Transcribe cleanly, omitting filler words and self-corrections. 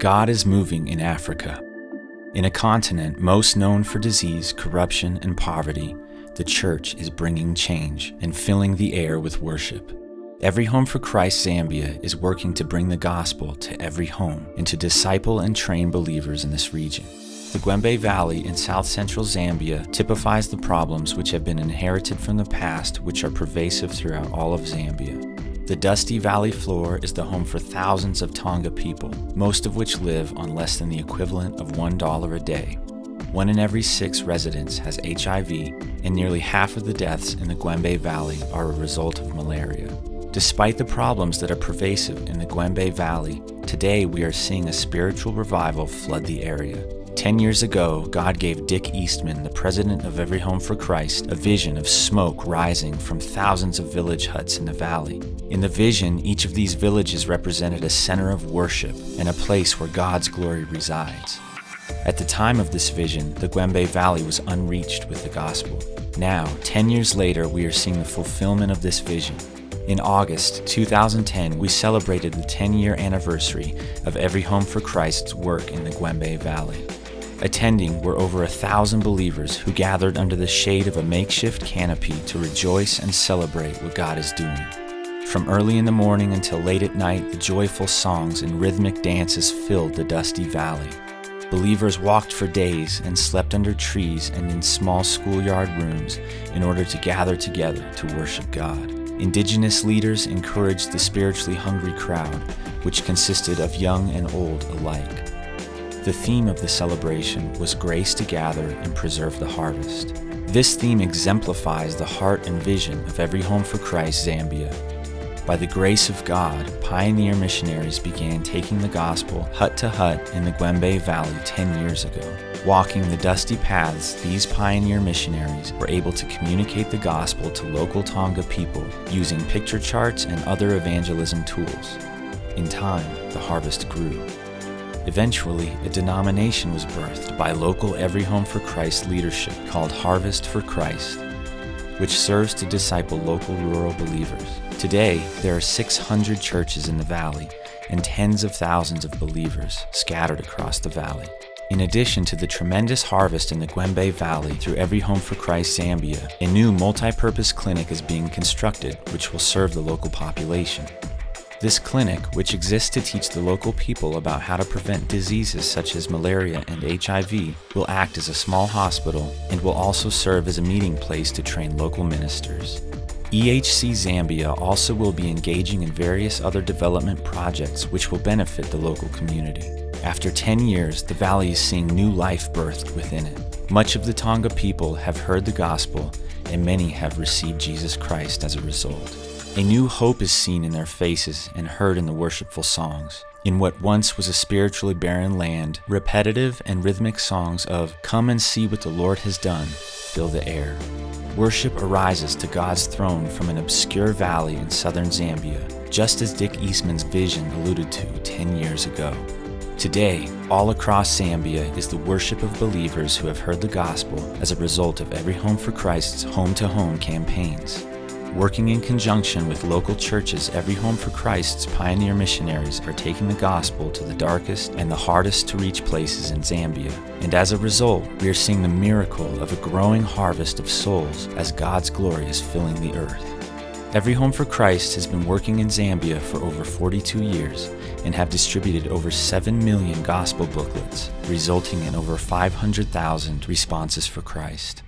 God is moving in Africa. In a continent most known for disease, corruption, and poverty, the church is bringing change and filling the air with worship. Every Home for Christ Zambia is working to bring the gospel to every home and to disciple and train believers in this region. The Gwembe Valley in south-central Zambia typifies the problems which have been inherited from the past, which are pervasive throughout all of Zambia. The dusty valley floor is the home for thousands of Tonga people, most of which live on less than the equivalent of $1 a day. 1 in every 6 residents has HIV, and nearly half of the deaths in the Gwembe Valley are a result of malaria. Despite the problems that are pervasive in the Gwembe Valley, today we are seeing a spiritual revival flood the area. 10 years ago, God gave Dick Eastman, the president of Every Home for Christ, a vision of smoke rising from thousands of village huts in the valley. In the vision, each of these villages represented a center of worship and a place where God's glory resides. At the time of this vision, the Gwembe Valley was unreached with the gospel. Now, 10 years later, we are seeing the fulfillment of this vision. In August 2010, we celebrated the 10-year anniversary of Every Home for Christ's work in the Gwembe Valley. Attending were over 1,000 believers who gathered under the shade of a makeshift canopy to rejoice and celebrate what God is doing. From early in the morning until late at night, the joyful songs and rhythmic dances filled the dusty valley. Believers walked for days and slept under trees and in small schoolyard rooms in order to gather together to worship God. Indigenous leaders encouraged the spiritually hungry crowd, which consisted of young and old alike. The theme of the celebration was Grace to Gather and Preserve the Harvest. This theme exemplifies the heart and vision of Every Home for Christ Zambia. By the grace of God, pioneer missionaries began taking the gospel hut to hut in the Gwembe Valley 10 years ago. Walking the dusty paths, these pioneer missionaries were able to communicate the gospel to local Tonga people using picture charts and other evangelism tools. In time, the harvest grew. Eventually, a denomination was birthed by local Every Home for Christ leadership called Harvest for Christ, which serves to disciple local rural believers. Today, there are 600 churches in the valley and tens of thousands of believers scattered across the valley. In addition to the tremendous harvest in the Gwembe Valley through Every Home for Christ Zambia, a new multi-purpose clinic is being constructed which will serve the local population. This clinic, which exists to teach the local people about how to prevent diseases such as malaria and HIV, will act as a small hospital and will also serve as a meeting place to train local ministers. EHC Zambia also will be engaging in various other development projects which will benefit the local community. After 10 years, the valley is seeing new life birthed within it. Much of the Tonga people have heard the gospel, and many have received Jesus Christ as a result. A new hope is seen in their faces and heard in the worshipful songs. In what once was a spiritually barren land, repetitive and rhythmic songs of "Come and see what the Lord has done" fill the air. Worship arises to God's throne from an obscure valley in southern Zambia, just as Dick Eastman's vision alluded to 10 years ago. Today, all across Zambia is the worship of believers who have heard the gospel as a result of Every Home for Christ's home-to-home campaigns. Working in conjunction with local churches, Every Home for Christ's pioneer missionaries are taking the gospel to the darkest and the hardest to reach places in Zambia. And as a result, we are seeing the miracle of a growing harvest of souls as God's glory is filling the earth. Every Home for Christ has been working in Zambia for over 42 years and have distributed over 7 million gospel booklets, resulting in over 500,000 responses for Christ.